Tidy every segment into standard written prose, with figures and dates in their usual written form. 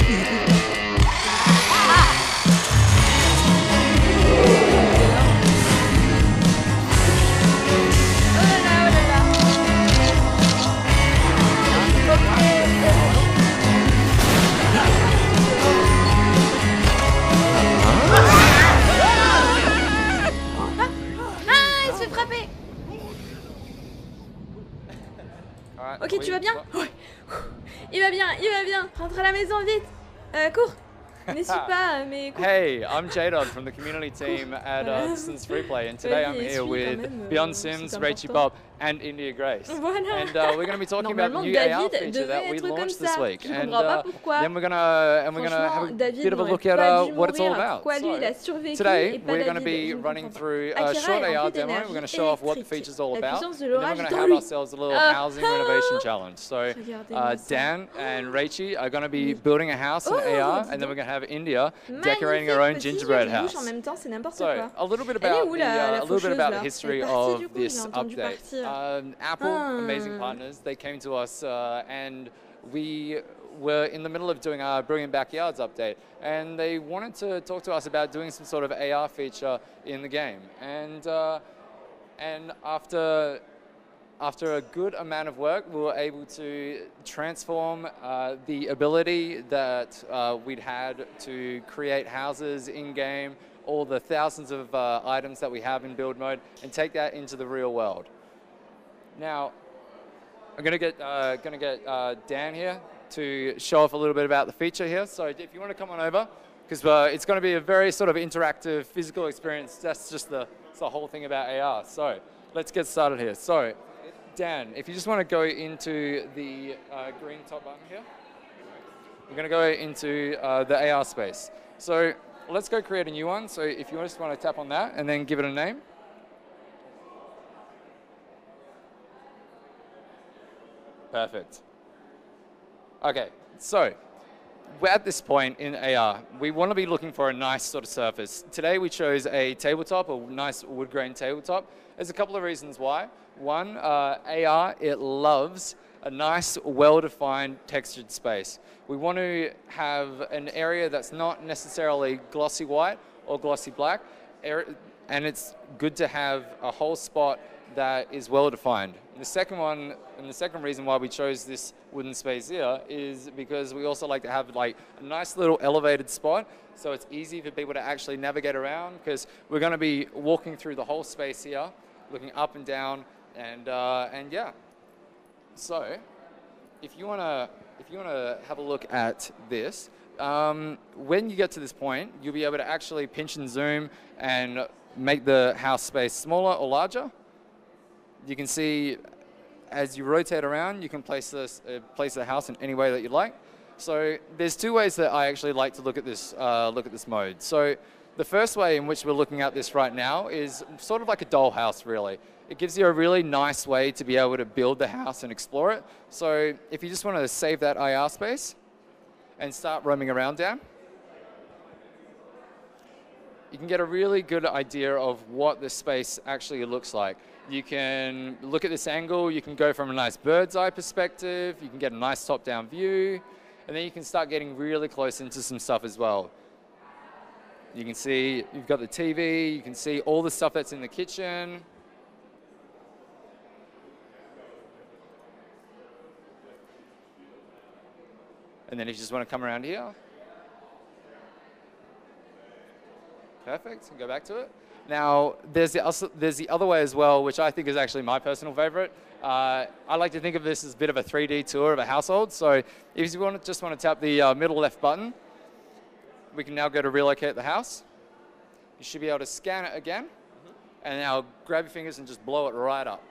Ok, tu vas bien? Ouais. Il va bien. Rentre à la maison vite. Cours. Ne suis pas, mais cours. Hey, I'm Jadon from the community team at Sims FreePlay, and today I'm here with BeyondSims, Rachybop, and India Grace. Voilà. And we're going to be talking about the new AR feature that we launched this week. And then we're gonna have a bit of a look at what it's all about. So today we're going to be running through a short AR demo. We're going to show off what the feature's all about, and then we're going to have ourselves a little housing renovation challenge. So Dan and Rachy are going to be building a house in AR, and then we're going to have India decorating her own gingerbread house. So a little bit about the history of this update. Apple, amazing partners, they came to us and we were in the middle of doing our Brilliant Backyards update, and they wanted to talk to us about doing some sort of AR feature in the game. And after a good amount of work, we were able to transform the ability that we'd had to create houses in-game, all the thousands of items that we have in build mode, and take that into the real world. Now, I'm gonna get Dan here to show off a little bit about the feature here. So if you want to come on over, because it's going to be a very sort of interactive physical experience. That's just the whole thing about AR. So let's get started here. So Dan, if you just want to go into the green top button here, we're going to go into the AR space. So let's go create a new one. So if you just want to tap on that and then give it a name. Perfect. Okay, so we're at this point in AR. We want to be looking for a nice sort of surface. Today we chose a tabletop, a nice wood grain tabletop. There's a couple of reasons why. One, AR, it loves a nice, well-defined textured space. We want to have an area that's not necessarily glossy white or glossy black, and it's good to have a whole spot that is well-defined. The second one, and the second reason why we chose this wooden space here is because we also like to have like a nice little elevated spot, so it's easy for people to actually navigate around, because we're going to be walking through the whole space here, looking up and down, and yeah. So, if you wanna have a look at this, when you get to this point, you'll be able to actually pinch and zoom and make the house space smaller or larger. You can see as you rotate around, you can place the house in any way that you'd like. So there's two ways that I actually like to look at this mode. So the first way in which we're looking at this right now is sort of like a dollhouse, really. It gives you a really nice way to be able to build the house and explore it. So if you just want to save that IR space and start roaming around down, you can get a really good idea of what the space actually looks like. You can look at this angle, you can go from a nice bird's eye perspective, you can get a nice top-down view, and then you can start getting really close into some stuff as well. You can see you've got the TV, you can see all the stuff that's in the kitchen. And then if you just want to come around here, perfect, and go back to it. Now, there's the other way as well, which I think is actually my personal favorite. I like to think of this as a bit of a 3D tour of a household. So if you just want to tap the middle left button, we can now go to relocate the house. You should be able to scan it again, and now grab your fingers and just blow it right up.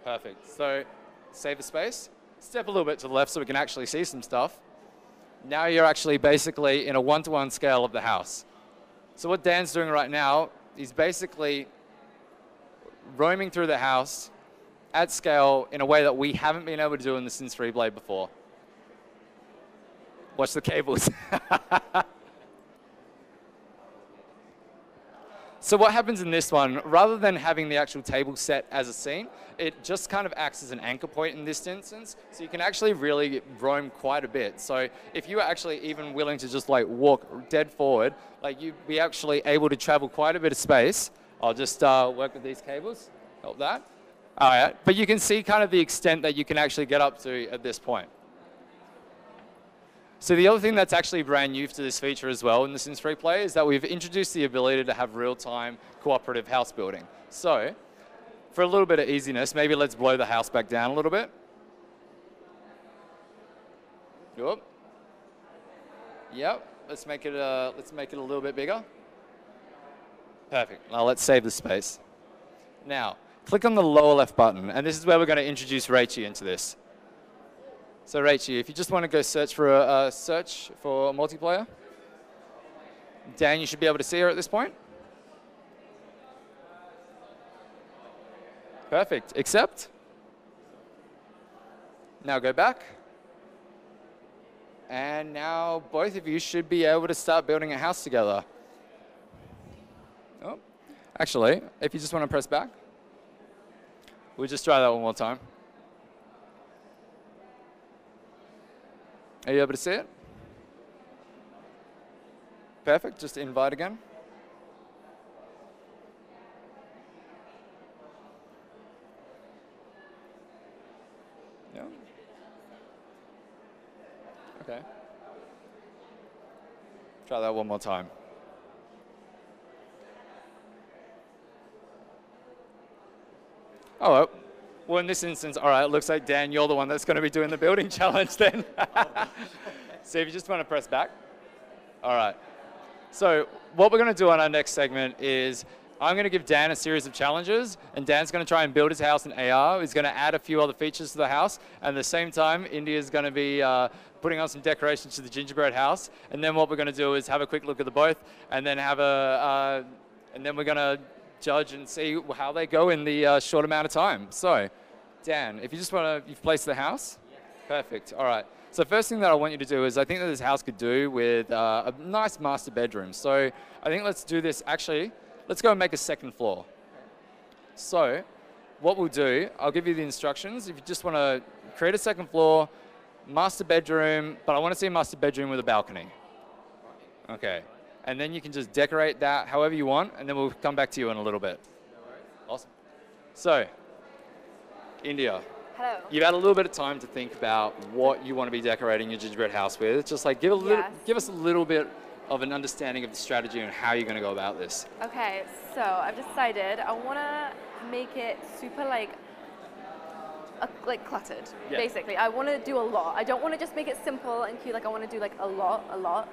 Perfect. So save the space. Step a little bit to the left so we can actually see some stuff. Now you're actually basically in a one-to-one scale of the house. So what Dan's doing right now is basically roaming through the house at scale in a way that we haven't been able to do in the Sims FreePlay before. Watch the cables. So what happens in this one, rather than having the actual table set as a scene, it just kind of acts as an anchor point in this instance. So you can actually really roam quite a bit. So if you were actually even willing to just like walk dead forward, like you'd be actually able to travel quite a bit of space. I'll just work with these cables, help that. All right, but you can see kind of the extent that you can actually get up to at this point. So the other thing that's actually brand new to this feature as well in the Sims FreePlay is that we've introduced the ability to have real-time cooperative house building. So for a little bit of easiness, maybe let's blow the house back down a little bit. Yep. Yep. Let's make it a little bit bigger. Perfect. Now let's save the space. Now click on the lower left button, and this is where we're going to introduce Rachy into this. So Rachy, if you just want to go search for a multiplayer, Dan, you should be able to see her at this point. Perfect. Accept. Now go back. And now both of you should be able to start building a house together. Oh, actually, if you just want to press back, we'll just try that one more time. Are you able to see it? Perfect. Just invite again. Yeah. Okay. Try that one more time. Oh, well, in this instance, all right, it looks like, Dan, you're the one that's going to be doing the building challenge then. So if you just want to press back. All right. So what we're going to do on our next segment is I'm going to give Dan a series of challenges, and Dan's going to try and build his house in AR. He's going to add a few other features to the house, and at the same time, India's going to be putting on some decorations to the gingerbread house. And then what we're going to do is have a quick look at the both, and then and then we're going to judge and see how they go in the short amount of time. So, Dan, if you just want to, you've placed the house? Yes. Perfect, all right. So first thing that I want you to do is I think that this house could do with a nice master bedroom. So I think let's do this, actually, let's go and make a second floor. So what we'll do, I'll give you the instructions. If you just want to create a second floor, master bedroom, but I want to see a master bedroom with a balcony. Okay. And then you can just decorate that however you want, and then we'll come back to you in a little bit. No worries. Awesome. So, India. Hello. You've had a little bit of time to think about what you want to be decorating your gingerbread house with. Just like give us a little bit of an understanding of the strategy and how you're going to go about this. Okay, so I've decided I want to make it super like cluttered, basically. I want to do a lot. I don't want to just make it simple and cute. Like I want to do like a lot.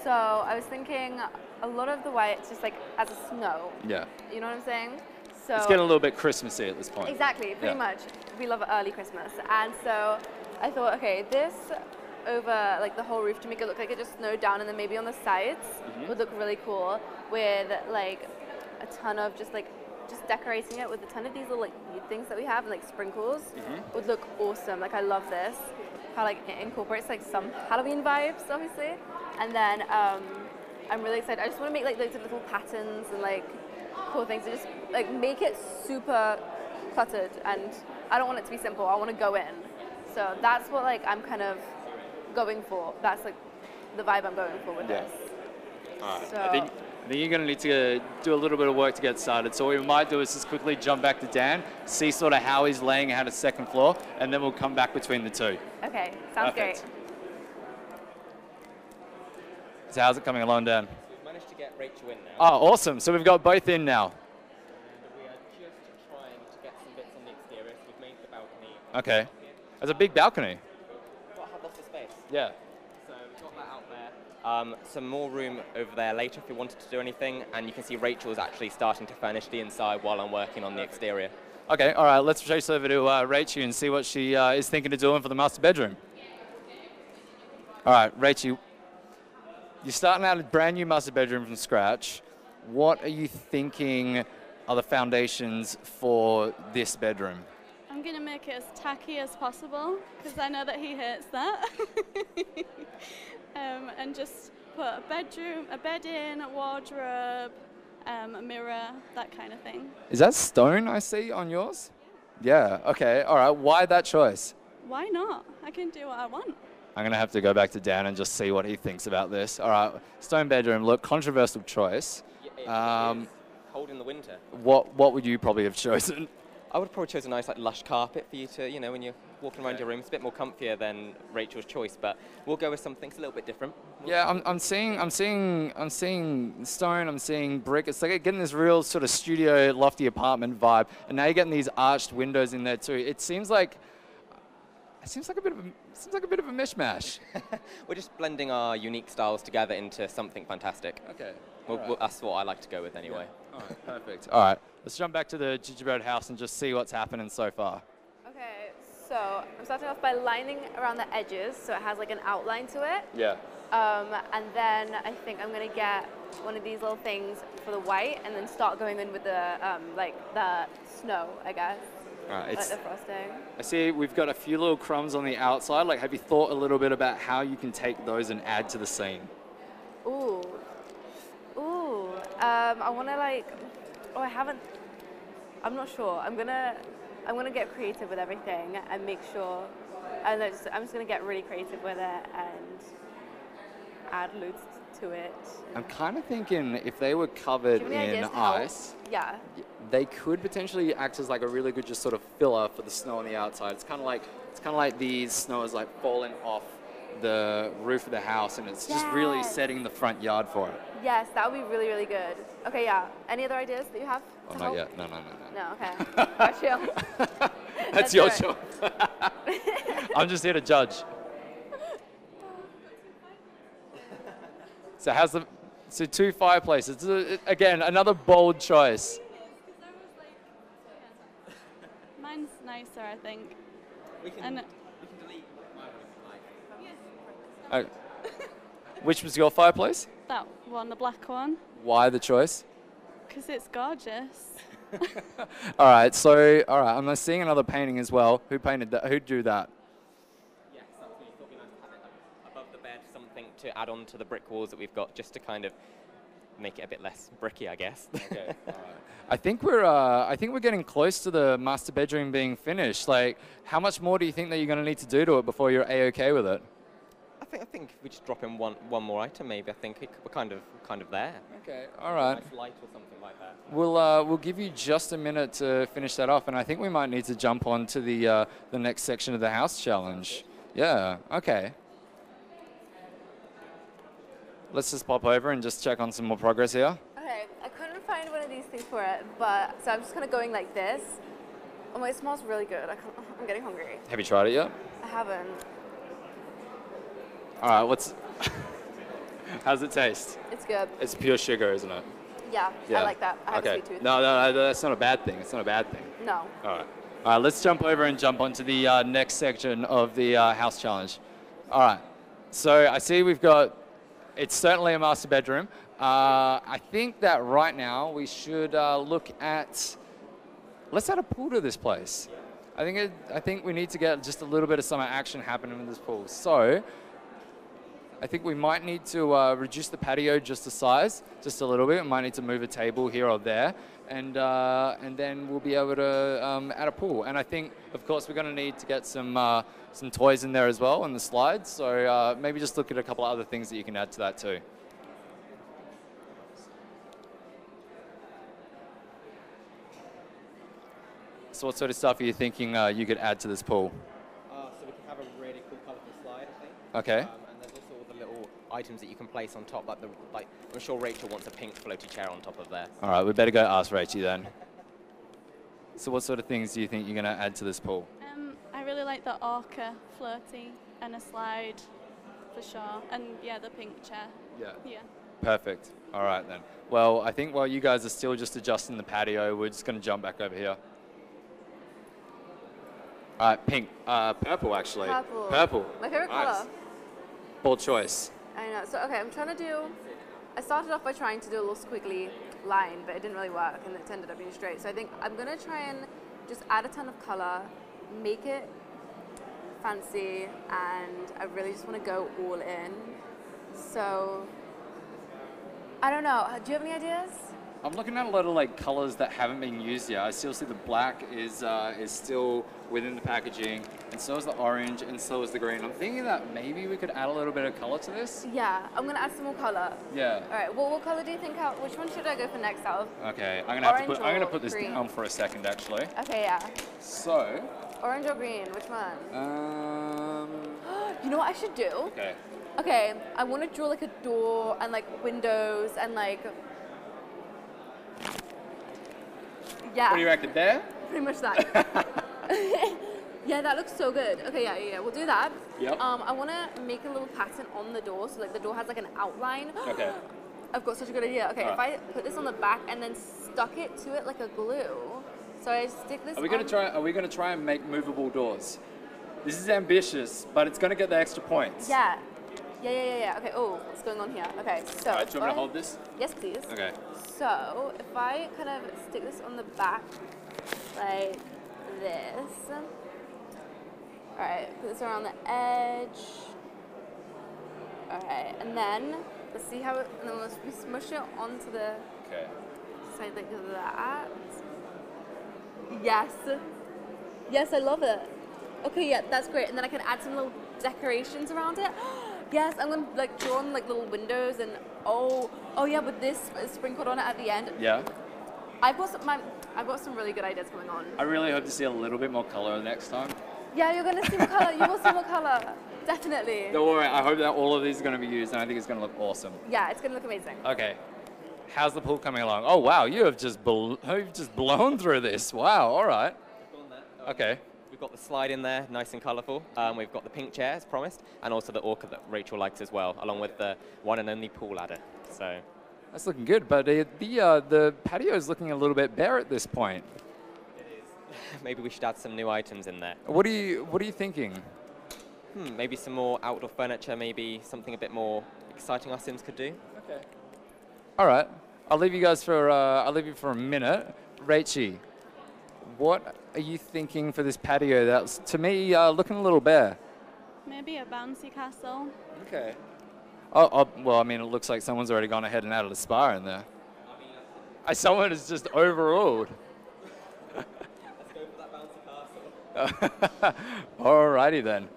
So I was thinking a lot of the way it's just like as a snow. Yeah. You know what I'm saying? So it's getting a little bit Christmassy at this point. Exactly, pretty much. We love early Christmas. And so I thought, okay, this over like the whole roof to make it look like it just snowed down, and then maybe on the sides would look really cool with like a ton of just decorating it with a ton of these little like bead things that we have and like sprinkles would look awesome. Like I love this. How like it incorporates like some Halloween vibes, obviously. And then I'm really excited. I just want to make like loads of little patterns and like cool things and just like make it super cluttered, and I don't want it to be simple. I want to go in. So that's what like I'm kind of going for. That's like the vibe I'm going for with this. All right. So I think you're going to need to do a little bit of work to get started. So what we might do is just quickly jump back to Dan, see sort of how he's laying out a second floor, and then we'll come back between the two. Okay, sounds great. So how's it coming along, Dan? We've managed to get Rachel in now. Oh, awesome. So we've got both in now. And we are just trying to get some bits on the exterior. So we've made the balcony. Okay. There's a big balcony. We've got lots of space. Yeah. So we've got that out there. Some more room over there later if you wanted to do anything. And you can see Rachel's actually starting to furnish the inside while I'm working on the exterior. Okay, all right. Let's trace over to Rachel and see what she is thinking of doing for the master bedroom. All right, Rachel. You're starting out a brand new master bedroom from scratch. What are you thinking are the foundations for this bedroom? I'm going to make it as tacky as possible because I know that he hates that. And just put a bed in, a wardrobe, a mirror, that kind of thing. Is that stone I see on yours? Yeah, okay, all right. Why that choice? Why not? I can do what I want. I'm going to have to go back to Dan and just see what he thinks about this. All right, stone bedroom, look, controversial choice. Yeah, it is cold in the winter. What would you probably have chosen? I would probably choose a nice like lush carpet for you to, you know, when you're walking around your room. It's a bit more comfier than Rachel's choice, but we'll go with something a little bit different. Yeah, I'm seeing stone, I'm seeing brick. It's like getting this real sort of studio, lofty apartment vibe, and now you're getting these arched windows in there too. It seems like a bit of a mishmash. We're just blending our unique styles together into something fantastic. Okay. That's what I like to go with anyway. Yeah. All right, perfect. All right, let's jump back to the Gingerbread house and just see what's happening so far. Okay, so I'm starting off by lining around the edges so it has like an outline to it. Yeah. And then I think I'm gonna get one of these little things for the white and then start going in with the like the snow, I guess. All right, Like the frosting. I see we've got a few little crumbs on the outside. Like, have you thought a little bit about how you can take those and add to the scene? Ooh. I wanna like, I haven't, I'm not sure. I'm gonna get creative with everything and make sure, I'm just gonna get really creative with it and add loads to it. I'm kind of thinking if they were covered Do you have any in ideas to help? ice, Yeah. they could potentially act as like a really good just sort of filler for the snow on the outside. It's kind of like these snow is like falling off the roof of the house, and it's just really Yes. setting the front yard for it. Yes, that would be really, really good. Okay, yeah. Any other ideas that you have? Oh, to not help? yet. No. No, okay. Got you. That's Let's your do job. I'm just here to judge. So two fireplaces. Again, another bold choice. Mine's nicer, I think. We can And delete my one if you like. Which was your fireplace? that one, the black one, Why the choice? because it's gorgeous. All right, I'm seeing another painting as well. Who painted that? Who drew that? Yes, that's me. Thought it'd be nice to have it above the bed, something to add on to the brick walls that we've got, just to kind of make it a bit less bricky, I guess. Okay. All right. I think we're getting close to the master bedroom being finished. Like, how much more do you think that you're going to need to do to it before you're a-okay with it? I think if we just drop in one more item, maybe. I think we're kind of there. Okay. All right. Nice light or something like that. We'll give you just a minute to finish that off, and I think we might need to jump on to the next section of the house challenge. Yeah. Okay. Let's just pop over and just check on some more progress here. Okay, I couldn't find one of these things for it, but so I'm just kind of going like this. Oh my, it smells really good. I'm getting hungry. Have you tried it yet? I haven't. All right. How's it taste? It's good. It's pure sugar, isn't it? Yeah, I like that. I have Okay. a sweet tooth. No, that's not a bad thing. It's not a bad thing. No. All right, let's jump over and jump onto the next section of the house challenge. All right, so I see it's certainly a master bedroom. I think that right now we should let's add a pool to this place. I think we need to get just a little bit of summer action happening in this pool. So I think we might need to reduce the patio just the size, just a little bit. We might need to move a table here or there, and then we'll be able to add a pool. And I think, of course, we're going to need to get some toys in there as well on the slides. So maybe just look at a couple of other things that you can add to that too. So what sort of stuff are you thinking you could add to this pool? So we can have a really cool, colourful slide, I think. Okay. And there's also all the little items that you can place on top, like I'm sure Rachel wants a pink floaty chair on top of there. All right, we better go ask Rachie then. So what sort of things do you think you're going to add to this pool? I really like the orca floaty and a slide for sure. And yeah, the pink chair. Yeah. Yeah. Perfect. All right then. Well, I think while you guys are still just adjusting the patio, we're just going to jump back over here. All right, pink. Purple, actually. Purple. Purple. My favorite Nice. color. Bold choice. I know. So okay, I started off by trying to do a little squiggly line, but it didn't really work, and it ended up being straight. So I think I'm gonna try and just add a ton of color, make it fancy, and I really just want to go all in. So I don't know. Do you have any ideas? I'm looking at a lot of like colors that haven't been used yet. I still see the black is still within the packaging, and so is the orange, and so is the green. I'm thinking that maybe we could add a little bit of color to this. Yeah, I'm gonna add some more color. Yeah. All right. Well, what color do you think? Which one should I go for next out of? Okay, I'm gonna put this green? down for a second actually. Okay, yeah. So. Orange or green? Which one? You know what I should do? Okay. Okay, I want to draw like a door and like windows and like. Yeah. What do you reckon there? Pretty much that. Yeah, that looks so good. Okay, yeah, we'll do that. Yep. I want to make a little pattern on the door, so like the door has like an outline. Okay. I've got such a good idea. Okay, if I put this on the back and then stuck it to it like a glue, so I stick this. Are we gonna try and make movable doors? This is ambitious, but it's gonna get the extra points. Yeah. Okay. Oh, what's going on here? Okay, so. Alright, do you want me to hold this? Yes, please. Okay. So if I kind of stick this on the back like this. Alright, put this around the edge. Alright, and then let's see how it, and then we smush it onto the side like that. Yes. Yes, I love it. Okay, yeah, that's great. And then I can add some little decorations around it. Yes, I'm gonna like draw on like little windows and oh yeah, with this sprinkled on it at the end. Yeah. I've got some really good ideas going on. I really hope to see a little bit more color next time. Yeah, you're gonna see more color. You will see more color, definitely. Don't worry. I hope that all of these are gonna be used, and I think it's gonna look awesome. Yeah, it's gonna look amazing. Okay. How's the pool coming along? Oh wow, you've just blown through this. Wow. All right. Okay. We've got the slide in there, nice and colourful. We've got the pink chair, as promised, and also the orca that Rachel likes as well, along with the one and only pool ladder. So that's looking good, but the patio is looking a little bit bare at this point. it is. Maybe we should add some new items in there. What are you thinking? Maybe some more outdoor furniture. Maybe something a bit more exciting our Sims could do. Okay. All right. I'll leave you guys for a minute. Rachy, what are you thinking for this patio? That's, to me, looking a little bare. Maybe a bouncy castle. Okay. Oh, well, I mean, it looks like someone's already gone ahead and added a spa in there. Someone is just overruled. Let's go for that bouncy castle. Alrighty then.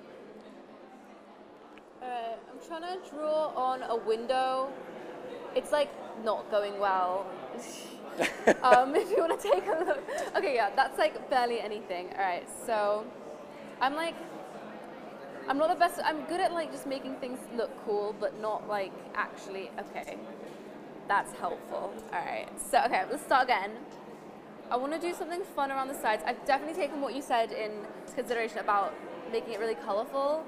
I'm trying to draw on a window. It's like not going well. If you want to take a look. Okay, yeah, that's like barely anything. All right, so I'm not the best. I'm good at like just making things look cool, but not like actually. Okay, that's helpful. All right, so okay, let's start again. I want to do something fun around the sides. I've definitely taken what you said into consideration about making it really colorful.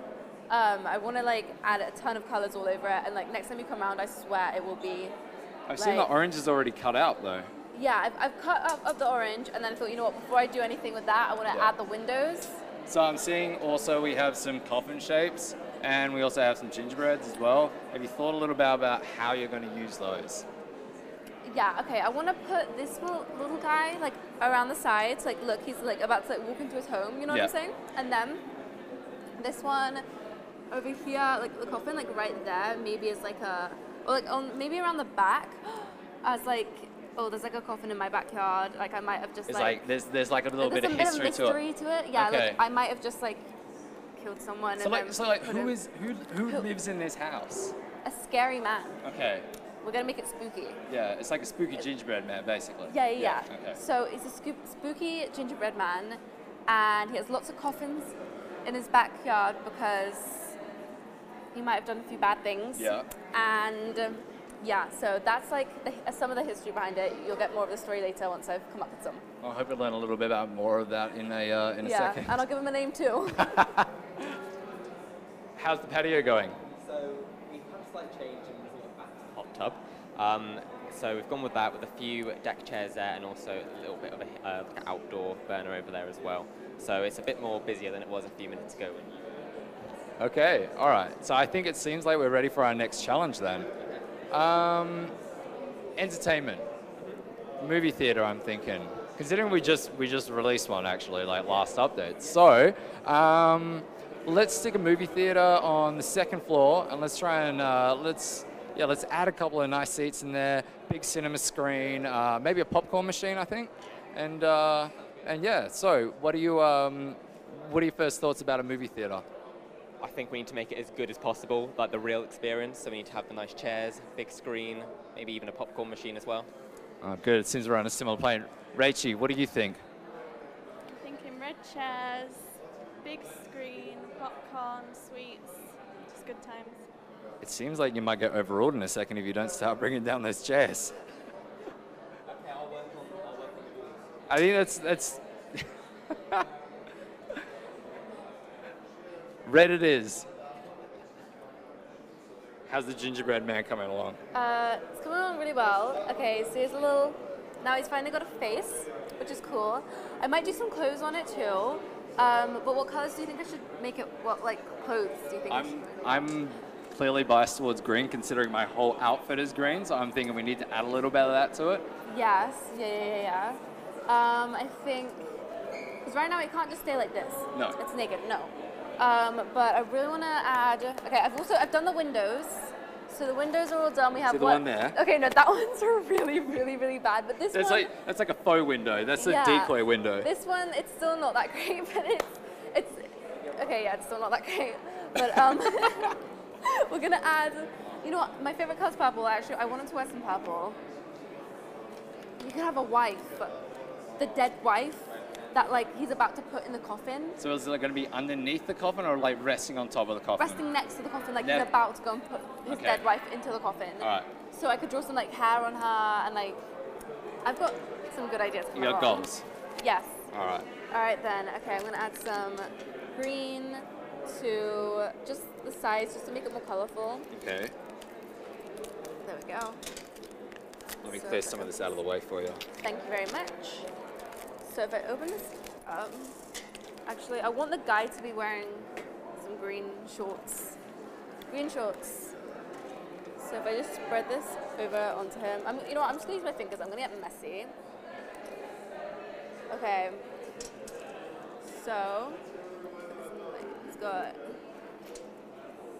I want to like add a ton of colors all over it, and like next time you come around, I swear it will be. I've seen the orange is already cut out though. Yeah, I've cut up the orange, and then I thought, you know what, before I do anything with that, I want to add the windows. So I'm seeing also we have some coffin shapes, and we also have some gingerbreads as well. Have you thought a little bit about how you're going to use those? Yeah, okay, I want to put this little guy like around the sides. Like, look, he's like about to like walk into his home, you know what I'm saying? And then this one over here, like the coffin, like right there, maybe is like a, or like on maybe around the back, as like, oh, there's like a coffin in my backyard. Like I might have just there's like a little bit of history to it. Yeah, okay. like I might have just like killed someone. So who lives in this house? A scary man. Okay. We're gonna make it spooky. Yeah, it's like a spooky gingerbread man, basically. Yeah. Okay. So it's a spooky gingerbread man, and he has lots of coffins in his backyard because he might have done a few bad things. Yeah. And yeah, so that's like some of the history behind it. You'll get more of the story later once I've come up with some. I hope you learn a little bit about more of that in a second. Yeah, and I'll give him a name too. How's the patio going? So we've had a slight change and we've gone back to the hot tub. So we've gone with that with a few deck chairs there and also a little bit of like an outdoor burner over there as well. So it's a bit more busier than it was a few minutes ago. Okay, all right. So I think it seems like we're ready for our next challenge then. Entertainment, movie theater. I'm thinking, considering we just released one actually, like last update. So let's stick a movie theater on the second floor, and let's try and yeah, let's add a couple of nice seats in there, big cinema screen, maybe a popcorn machine, I think. And yeah, so what are your first thoughts about a movie theater? I think we need to make it as good as possible, like the real experience. So we need to have the nice chairs, big screen, maybe even a popcorn machine as well. Oh, good. It seems we're on a similar plane. Rachy, what do you think? I'm thinking red chairs, big screen, popcorn, sweets, just good times. It seems like you might get overruled in a second if you don't start bringing down those chairs. Okay, I'll work on I think that's red it is. How's the gingerbread man coming along? It's coming along really well. Okay, so he's a little, now he's finally got a face, which is cool. I might do some clothes on it too. But what colors do you think I should make it, what like clothes do you think I should make? I'm clearly biased towards green considering my whole outfit is green, so I'm thinking we need to add a little bit of that to it. Yes, yeah. I think, because right now it can't just stay like this. No. It's naked, no. But I really want to add, okay, I've done the windows. So the windows are all done. We have See the one there? Okay, no, that one's really, really, really bad. But this one, That's like a faux window. That's a yeah, decoy window. This one, it's still not that great, but it's okay. Yeah, it's still not that great. But we're gonna add. You know what? My favorite color is purple. Actually, I wanted to wear some purple. You could have a wife, the dead wife, that like he's about to put in the coffin. So is it going to be underneath the coffin or like resting on top of the coffin? Resting next to the coffin, like he's about to go and put his dead wife into the coffin. All right. So I could draw some like hair on her and like, I've got some good ideas. You got goals? Yes. All right. All right then. Okay, I'm gonna add some green to just the sides, just to make it more colorful. Okay. There we go. Let me clear some of this out of the way for you. Thank you very much. So if I open this up, actually I want the guy to be wearing some green shorts. Green shorts. So if I just spread this over onto him, you know what, I'm just gonna use my fingers, I'm gonna get messy. Okay. So, he's got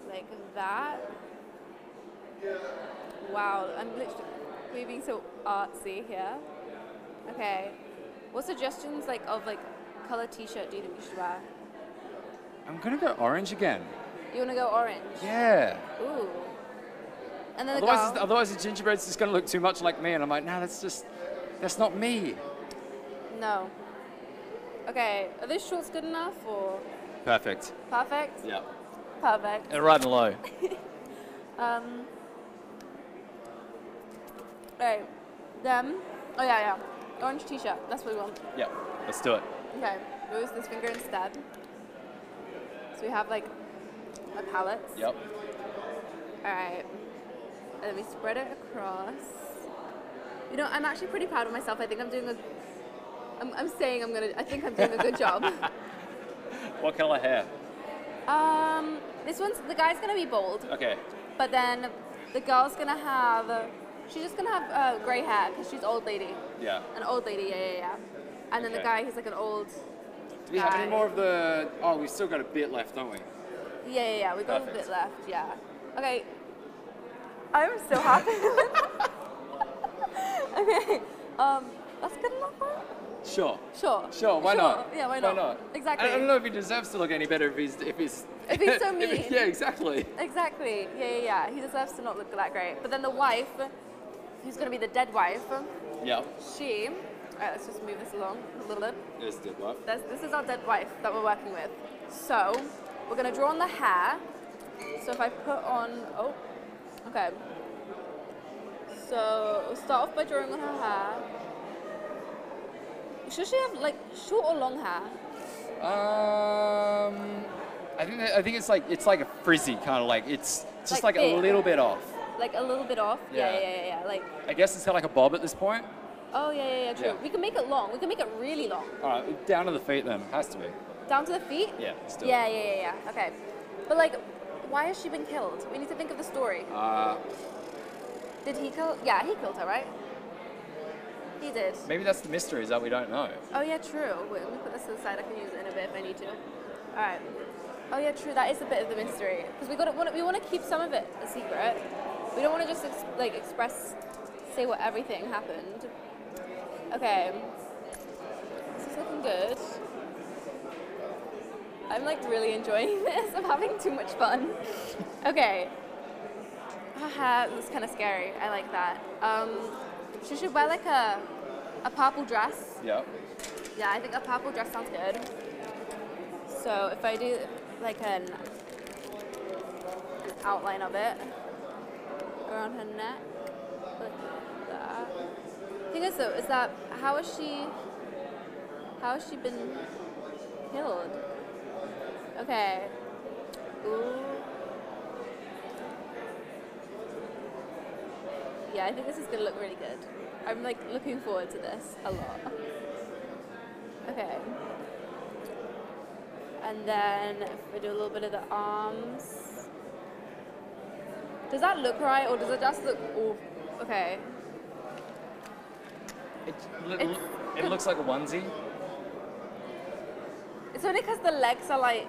like that. Wow, I'm literally being so artsy here. Okay. What suggestions of color t-shirt do you think you should wear? I'm gonna go orange again. You wanna go orange? Yeah. Ooh. And then Otherwise the gingerbread's just gonna look too much like me, and I'm like, no, that's not me. No. Okay, are those shorts good enough or? Perfect. Perfect? Yeah. Perfect. And riding low. Alright. Them. Oh yeah. Orange t-shirt. That's what we want. Yep. Let's do it. Okay. We'll use this finger instead. So we have like a palette. Yep. Alright. And then we spread it across. You know, I'm actually pretty proud of myself. I think I'm doing I think I'm doing a good job. What color hair? The guy's gonna be bald. Okay. But then the girl's gonna have, she's just gonna have gray hair because she's old lady. Yeah. An old lady, yeah. And then the guy, he's like an old Do we have any more of the, oh, we've still got a bit left, don't we? Yeah, we've got a bit left, yeah. Okay. I'm so happy. Okay. That's good enough for it? Sure. Sure, why not? Yeah, why not? Exactly. I don't know if he deserves to look any better if he's If he's so mean. yeah, exactly. Exactly. Yeah. He deserves to not look that great. But then the wife, who's going to be the dead wife, Yeah. she, alright, let's just move this along a little bit. There's dead wife. This is our dead wife that we're working with. So, we're going to draw on the hair. So if I put on, okay. So, we'll start off by drawing on her hair. Should she have like short or long hair? I think it's like a frizzy kind of like it's just like big. a little bit off. Like a little bit off? Yeah. Like. I guess it's kind of like a bob at this point. Oh yeah, true. Yeah. We can make it long. We can make it really long. All right, down to the feet then. Has to be. Down to the feet? Yeah. Still. Yeah. Okay. But like, why has she been killed? We need to think of the story. Did he kill? Yeah, he killed her, right? He did. Maybe that's the mystery, is that we don't know. Oh yeah, true. Wait, let me put this to the side. I can use it in a bit if I need to. All right. Oh yeah, true. That is a bit of the mystery because we want to keep some of it a secret. We don't want to just say what everything happened. Okay, this is looking good. I'm like really enjoying this. I'm having too much fun. Okay. Haha, this is kind of scary. I like that. She should wear like a purple dress. Yep. Yeah, I think a purple dress sounds good. So if I do like an outline of it around her neck, like that. The thing is though, is that how has she been killed? Okay. Ooh. Yeah, I think this is gonna look really good. I'm like looking forward to this a lot. Okay. And then if we do a little bit of the arms. Does that look right, or does it just look, oh, okay. It looks like a onesie. It's only because the legs are like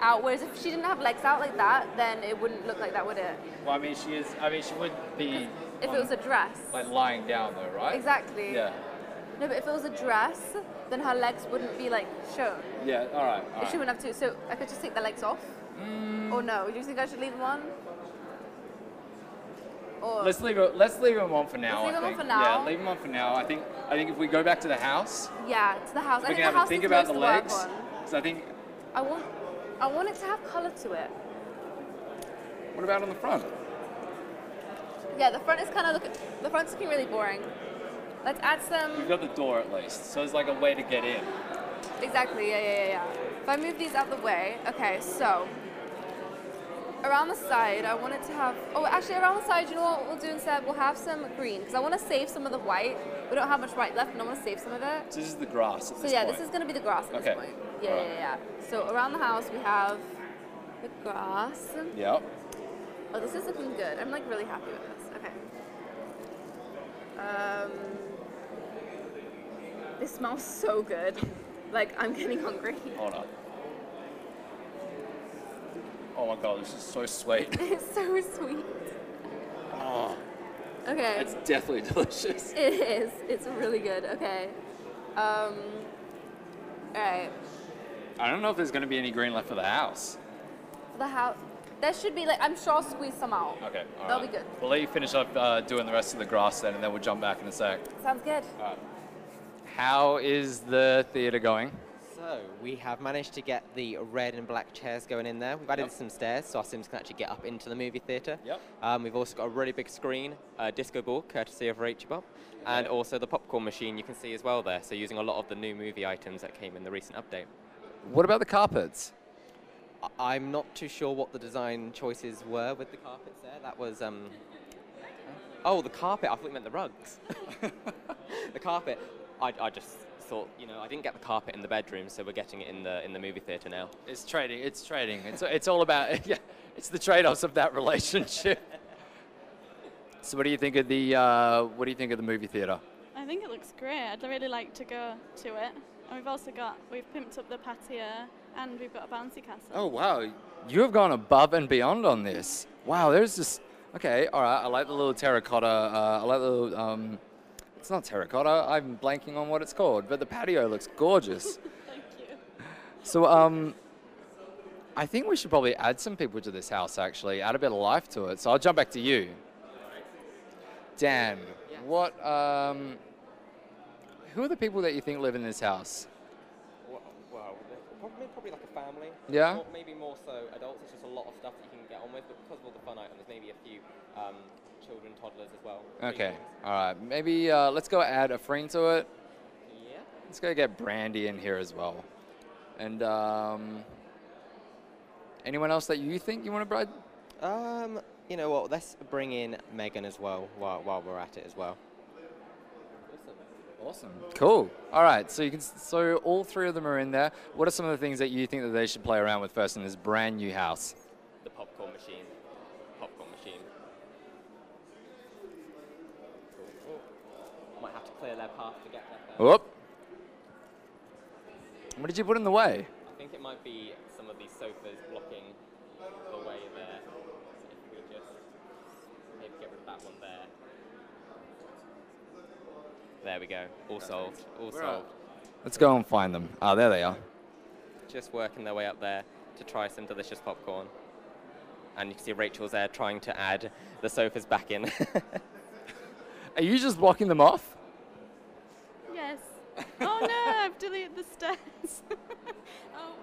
out, whereas if she didn't have legs out like that, then it wouldn't look like that, would it? Well, I mean, she would be... If it was a dress. Like lying down though, right? Exactly. Yeah. No, but if it was a dress, then her legs wouldn't be like shown. Yeah, all right. She wouldn't have to, so I could just take the legs off? Or no, do you think I should leave them on? Or Let's leave them on for now. Let's leave them on for now. Yeah, leave them on for now. I think if we go back to the house, yeah, to the house. we can have a think about the legs. Because I think. I want it to have color to it. What about on the front? Yeah, the front is the front's looking really boring. Let's add some. We've got the door at least, so it's like a way to get in. Exactly. Yeah. If I move these out the way, okay. So around the side, I want it to have. Oh, actually, around the side, you know what we'll do instead? We'll have some green because I want to save some of the white. We don't have much white left, and I want to save some of it. So this is the grass at this point. This is going to be the grass at this point. Yeah. So around the house, we have the grass. Yep. Oh, this is looking good. I'm like really happy with this. Okay. This smells so good. Like I'm getting hungry. Hold on. Oh my god, this is so sweet. It's so sweet. Oh. Okay. It's definitely delicious. It is. It's really good. Okay. All right. I don't know if there's going to be any green left for the house. For the house, there should be like I'm sure I'll squeeze some out. Okay. All That'll right. be good. We'll let you finish up doing the rest of the grass then, and then we'll jump back in a sec. Sounds good. All right. How is the theatre going? So we have managed to get the red and black chairs going in there. We've added some stairs so our Sims can actually get up into the movie theatre. Yep. We've also got a really big screen, a disco ball, courtesy of Rachybop, and also the popcorn machine you can see as well there. So using a lot of the new movie items that came in the recent update. What about the carpets? I'm not too sure what the design choices were with the carpets there. That was, oh, the carpet. I thought you meant the rugs. The carpet. I just thought, you know, I didn't get the carpet in the bedroom, so we're getting it in the movie theatre now. It's trading. It's all about, yeah, it's the trade-offs of that relationship. So what do you think of the movie theatre? I think it looks great. I'd really like to go to it. And we've pimped up the patio and we've got a bouncy castle. Oh wow, you have gone above and beyond on this. Wow, there's just, okay, all right, I like the little terracotta, I like the little, it's not terracotta, I'm blanking on what it's called, but the patio looks gorgeous. Thank you. So, I think we should probably add some people to this house actually, add a bit of life to it. So I'll jump back to you. Dan, what, who are the people that you think live in this house? Well, probably like a family. Yeah? Or maybe more so adults. It's just a lot of stuff that you can get on with, but because of all the fun items, maybe a few children, toddlers as well. Okay, all right. Maybe let's go add a friend to it. Yeah. Let's go get Brandy in here as well. And anyone else that you think you want to bride? You know what? Let's bring in Megan as well while we're at it as well. Awesome. Cool. All right. So all three of them are in there. What are some of the things that you think that they should play around with first in this brand new house? The popcorn machine. Popcorn machine. Cool. Might have to clear their path to get there. Whoop. What did you put in the way? I think it might be some of these sofas blocking the way there. So if we just There we go. All solved. All solved. Let's go and find them. Ah, there they are. Just working their way up there to try some delicious popcorn. And you can see Rachel's there trying to add the sofas back in. Are you just blocking them off? Yes. Oh no, I've deleted the stairs. Oh.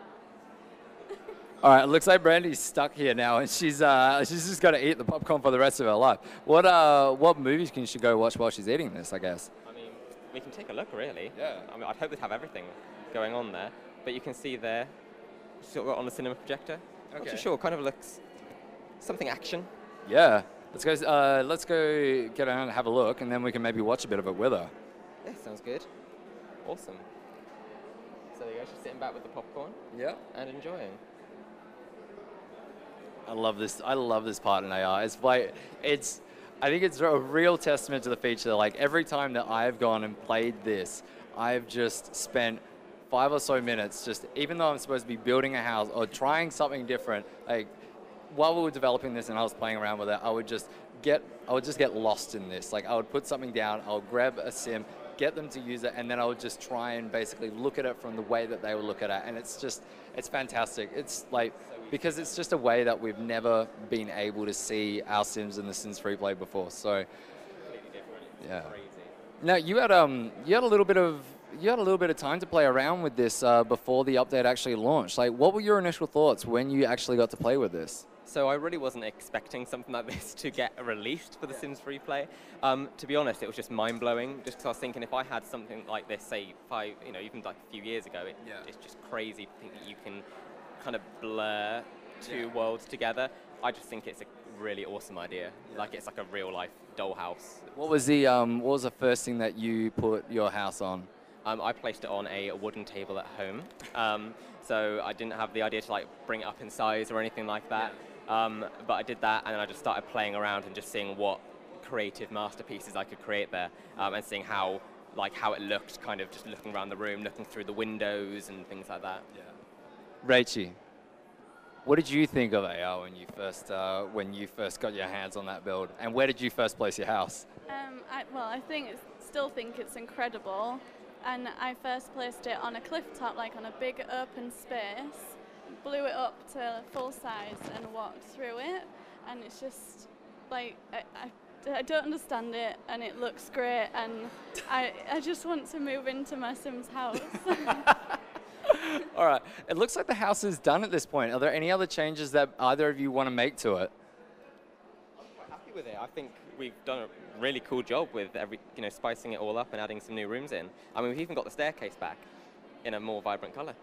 All right, it looks like Brandy's stuck here now, and she's just got to eat the popcorn for the rest of her life. What movies can she go watch while she's eating this, I guess? I mean, we can take a look, really. Yeah. I mean, I'd hope they'd have everything going on there. But you can see there, she's got on the cinema projector. Okay. Not too sure, kind of looks something action. Yeah. Let's go get around and have a look, and then we can maybe watch a bit of it with her. Yeah, sounds good. Awesome. So there you go, she's sitting back with the popcorn. Yeah. And enjoying. I love this. I love this part in AR. I think it's a real testament to the feature. Like every time that I've gone and played this, I've just spent 5 or so minutes just, even though I'm supposed to be building a house or trying something different, like while we were developing this and I was playing around with it, I would just get lost in this. Like I would put something down, I would grab a sim, get them to use it, and then I would just try and basically look at it from the way that they would look at it. And it's fantastic. It's like, because it's just a way that we've never been able to see our Sims in the Sims FreePlay before. So, Completely different. It's yeah. crazy. Now you had a little bit of time to play around with this before the update actually launched. Like, what were your initial thoughts when you actually got to play with this? So I really wasn't expecting something like this to get released for the Sims FreePlay. To be honest, it was just mind-blowing, just because I was thinking if I had something like this, say, even like a few years ago, it's just crazy to think that you can kind of blur two worlds together. I just think it's a really awesome idea. Like it's like a real-life dollhouse. What was the first thing that you put your house on? I placed it on a wooden table at home. So I didn't have the idea to like bring it up in size or anything like that. But I did that, and then I just started playing around and just seeing what creative masterpieces I could create there, and seeing how it looked, kind of just looking around the room, looking through the windows and things like that. Yeah. Rachy, what did you think of AR when you first got your hands on that build, and where did you first place your house? I still think it's incredible, and I first placed it on a cliff top, like on a big open space, blew it up to full size and walked through it, and it's just like I don't understand it, and it looks great, and I just want to move into my Sims house. All right, it looks like the house is done at this point. Are there any other changes that either of you want to make to it? I'm quite happy with it. I think we've done a really cool job with spicing it all up and adding some new rooms in. I mean, we've even got the staircase back in a more vibrant color.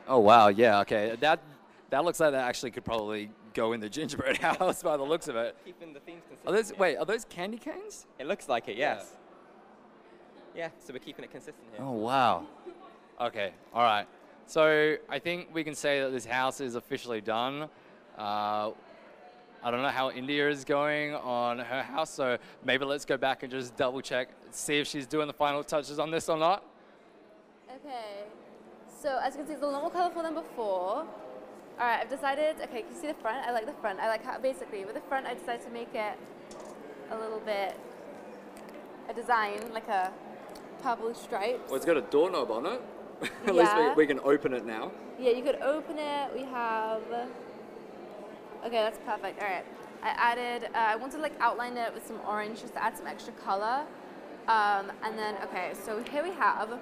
Oh wow, yeah, okay. That looks like that actually could probably go in the Gingerbread house by the looks of it. Keeping the themes consistent. Are those candy canes? It looks like it, yes. Yeah, so we're keeping it consistent here. Oh wow. Okay, all right. So I think we can say that this house is officially done. I don't know how India is going on her house, so maybe let's go back and just double check, see if she's doing the final touches on this or not. Okay, so as you can see, it's a lot more colorful than before. All right, I've decided, okay, can you see the front? I like the front. I like how, basically, with the front, I decided to make it a little bit, a design, like a purple stripe. Well, it's got a doorknob on it. At Yeah. least we can open it now. Yeah, you could open it. We have, okay, that's perfect. All right, I wanted to like outline it with some orange just to add some extra color. And then, okay, so here we have, all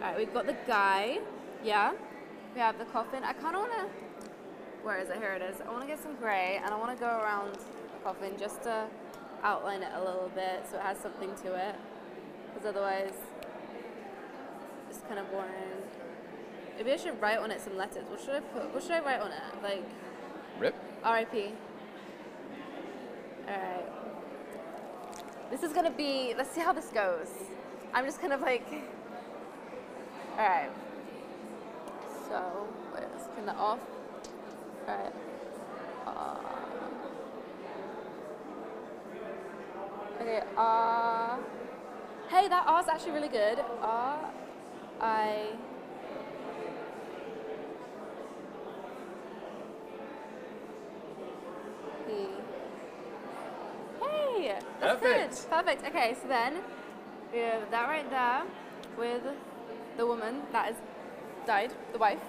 right, we've got the guy, yeah. We have the coffin. I kind of want to, where is it? Here it is. I want to get some gray, and I want to go around the coffin just to outline it a little bit so it has something to it. Because otherwise, it's kind of boring. Maybe I should write on it some letters. What should I put? What should I write on it? Like, RIP. R.I.P. Alright. This is gonna be, let's see how this goes. I'm just kind of like, alright. So, wait, let's turn that off. Alright. Okay, hey, that R's actually really good. R-I... Hey, that's Perfect. good. Perfect. Okay, so then We have that right there with the woman that has died, the wife.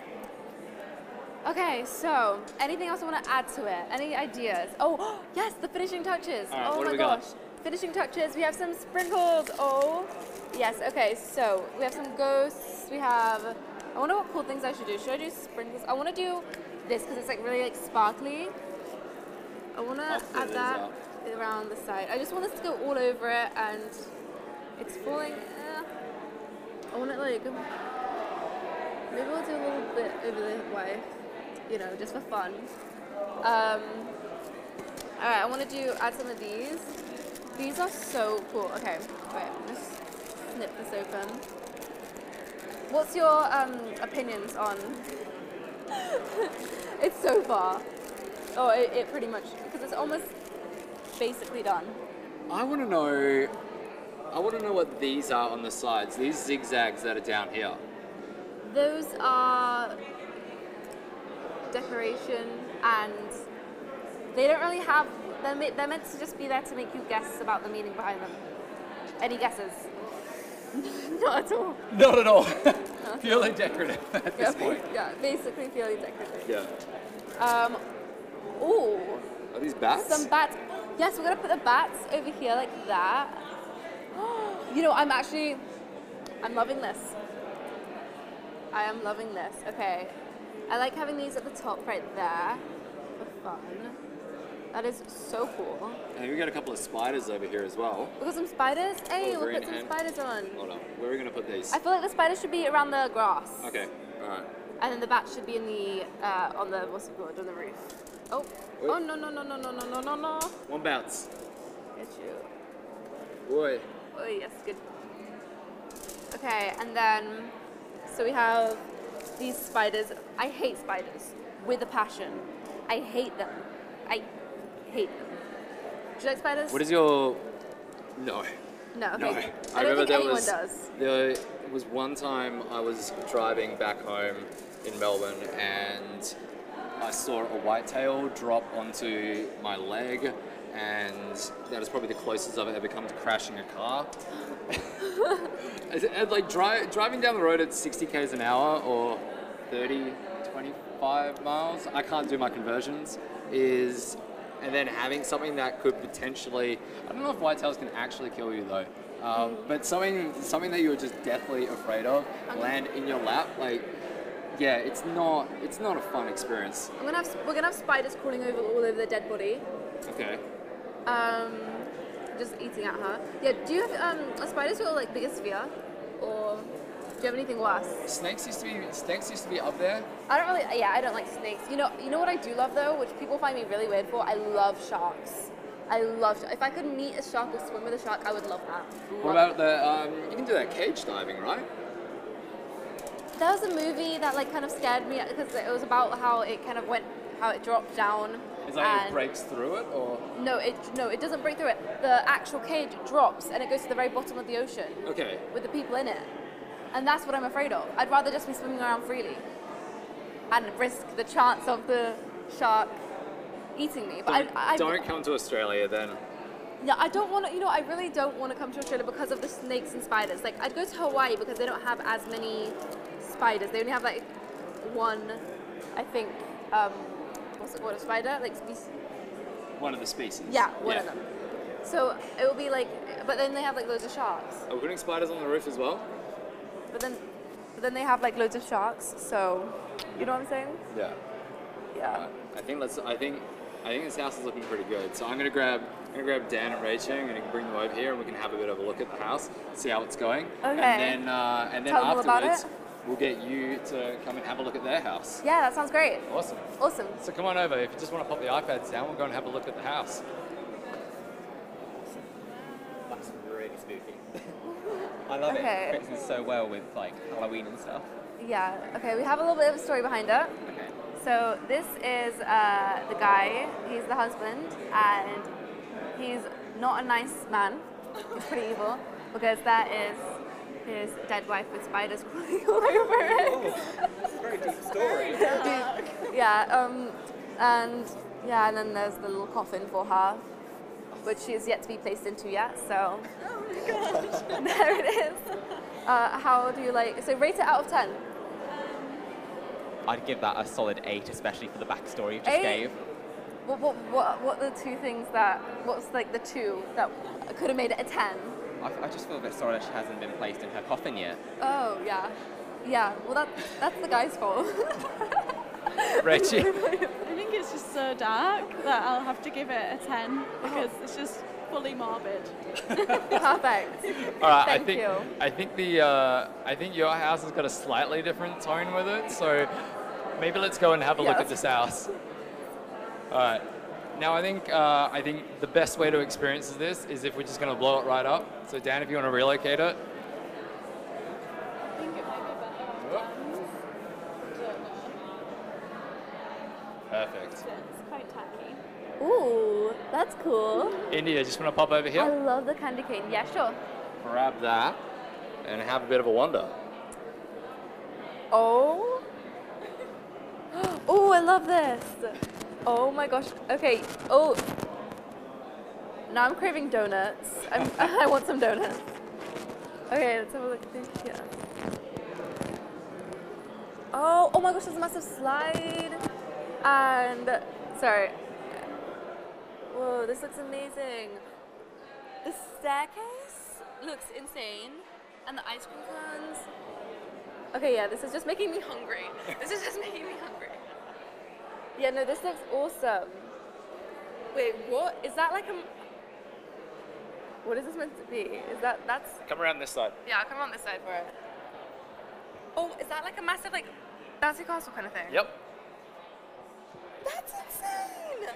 Okay, so anything else I want to add to it? Any ideas? Oh, yes, the finishing touches. All right, Oh what do my we got? gosh. Finishing touches. We have some sprinkles. Oh, yes. Okay, so we have some ghosts. We have, I wonder what cool things I should do. Should I do sprinkles? I want to do this because it's like really like sparkly. I want to add that around the side. I just want this to go all over it and it's falling. I want it like, maybe we'll do a little bit over the wife, you know, just for fun. Alright, I want to add some of these. These are so cool. Okay, wait, let's snip this open. What's your opinions on, it's so far. Oh, it pretty much, because it's almost basically done. I want to know what these are on the sides. These zigzags that are down here. Those are decoration, and they don't really have. They're meant to just be there to make you guess about the meaning behind them. Any guesses? Not at all. Not at all. Purely decorative at this point. Yeah, basically purely decorative. Yeah. Ooh. Are these bats? Some bats. Yes, we're gonna put the bats over here like that. You know, I'm loving this. I am loving this. Okay. I like having these at the top right there for fun. That is so cool. And we got a couple of spiders over here as well. We got some spiders? Hey, Oh, we'll green put some and- spiders on. Hold on. Where are we going to put these? I feel like the spiders should be around the grass. Okay. All right. And then the bats should be in the, on the, what's it called, on the roof. Oh. Wait. Oh, no, no, no, no, no, no, no, no, no. One bounce. Get you. Boy. Oh, yes, good. Okay, and then, so we have these spiders. I hate spiders with a passion. I hate them. I hate them. Do you like spiders? What is your... No. No, okay. No. I don't think anyone does. There was one time I was driving back home in Melbourne and I saw a whitetail drop onto my leg, and that is probably the closest I've ever come to crashing a car. And like driving down the road at 60 k's an hour or 30, 25 miles, I can't do my conversions, and then having something that could potentially, I don't know if whitetails can actually kill you though, but something that you were just deathly afraid of land in your lap, like, yeah, it's not a fun experience. We're gonna have spiders crawling all over the dead body. Okay. Just eating at her. Yeah. Do you have are spiders your like biggest fear, or do you have anything worse? Snakes used to be up there. I don't really. Yeah, I don't like snakes. You know what I do love though, which people find me really weird for. I love sharks. If I could meet a shark or swim with a shark, I would love that. What about the? You can do that cage diving, right? There was a movie that like kind of scared me because it was about how it dropped down. Is that it breaks through it, or? No, it doesn't break through it. The actual cage drops and it goes to the very bottom of the ocean. Okay. With the people in it. And that's what I'm afraid of. I'd rather just be swimming around freely and risk the chance of the shark eating me. But don't come to Australia then. Yeah, I don't want to, I really don't want to come to Australia because of the snakes and spiders. Like, I'd go to Hawaii because they don't have as many spiders. They only have like one, I think, what's it called, a spider? Like species? One of the species. Yeah, one of them. So it will be like, but then they have like loads of sharks. Are we putting spiders on the roof as well? But then they have like loads of sharks. So, you know what I'm saying? Yeah. Yeah. I think this house is looking pretty good. So I'm gonna grab Dan and Rachel, and we can bring them over here, and we can have a bit of a look at the house, see how it's going. Okay. And then Tell them about afterwards, it. we'll get you to come and have a look at their house. Yeah, that sounds great. Awesome. Awesome. So come on over. If you just want to pop the iPads down, we'll go and have a look at the house. That's really spooky. I love it. It fits in so well with like Halloween and stuff. Yeah. Okay, we have a little bit of a story behind it. Okay. So this is the guy. He's the husband, and he's not a nice man. He's pretty evil because that is his dead wife with spiders crawling all over it. Oh, that's a very deep story. Yeah. And then there's the little coffin for her. which is yet to be placed into yet. So Oh my gosh. there it is. How do you like? So rate it out of 10. I'd give that a solid 8, especially for the backstory you just 8? gave. What are the two things that? What's like the two that could have made it a 10? I just feel a bit sorry that she hasn't been placed in her coffin yet. Oh yeah, yeah. Well, that's the guy's fault. Rachie? I think it's just so dark that I'll have to give it a 10 because it's just fully morbid. Perfect. All right, Thank you. I think your house has got a slightly different tone with it, so maybe let's go and have a look at this house. All right. Now I think the best way to experience this is if we're just going to blow it right up. So Dan, if you want to relocate it. I think it might be better. I don't know. Perfect. It's quite tacky. Ooh, that's cool. India, just want to pop over I here, love the candy cane. Yeah, sure. grab that, and have a bit of a wander. Oh. Oh, I love this. Oh my gosh. Okay. Oh. Now I'm craving donuts. I want some donuts. Okay, let's have a look at this here. Oh my gosh, there's a massive slide. And, sorry. Whoa, this looks amazing. The staircase looks insane. And the ice cream cones. Okay, yeah, this is just making me hungry. This is just making me hungry. Yeah, no, this looks awesome. Wait, what? Is that like a... What is this meant to be? Is that's... Come around this side. Yeah, I'll come on this side for it. Oh, is that like a massive, like, bouncy castle kind of thing? Yep. That's insane!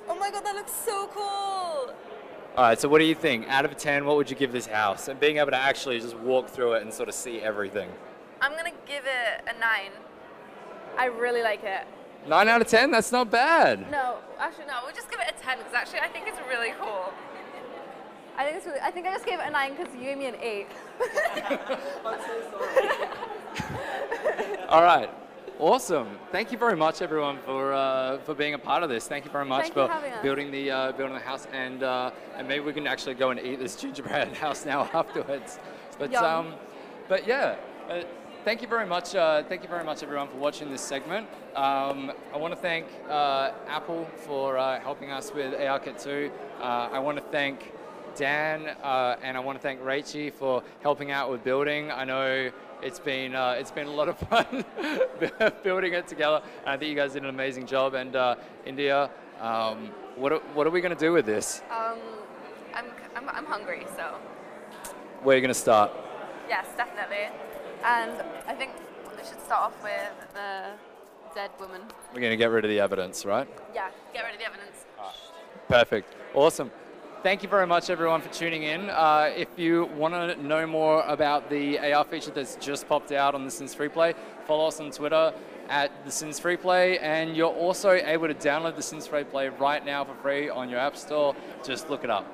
Oh my god, that looks so cool! All right, so what do you think? Out of 10, what would you give this house? And being able to actually just walk through it and sort of see everything. I'm gonna give it a 9. I really like it. 9 out of 10? That's not bad. No, actually no, we'll just give it a 10 because actually I think it's really cool. I think I just gave it a 9 because you gave me an 8. I'm so sorry. All right. Awesome. Thank you very much, everyone, for being a part of this. Thank you very much Thank you for for having us. building the house, and maybe we can actually go and eat this gingerbread house now afterwards. But Yum. but yeah. Thank you very much. Thank you very much, everyone, for watching this segment. I want to thank Apple for helping us with ARKit 2. I want to thank Dan and I want to thank Rachie for helping out with building. I know it's been a lot of fun building it together, and I think you guys did an amazing job. And India, what are we going to do with this? I'm hungry, so Where are you going to start? yes, definitely. And I think we should start off with the dead woman. We're going to get rid of the evidence, right? Yeah, get rid of the evidence. Perfect. Awesome. Thank you very much, everyone, for tuning in. If you want to know more about the AR feature that's just popped out on the Sims FreePlay, follow us on Twitter at the Sims FreePlay, and you're also able to download the Sims FreePlay right now for free on your App Store. Just look it up.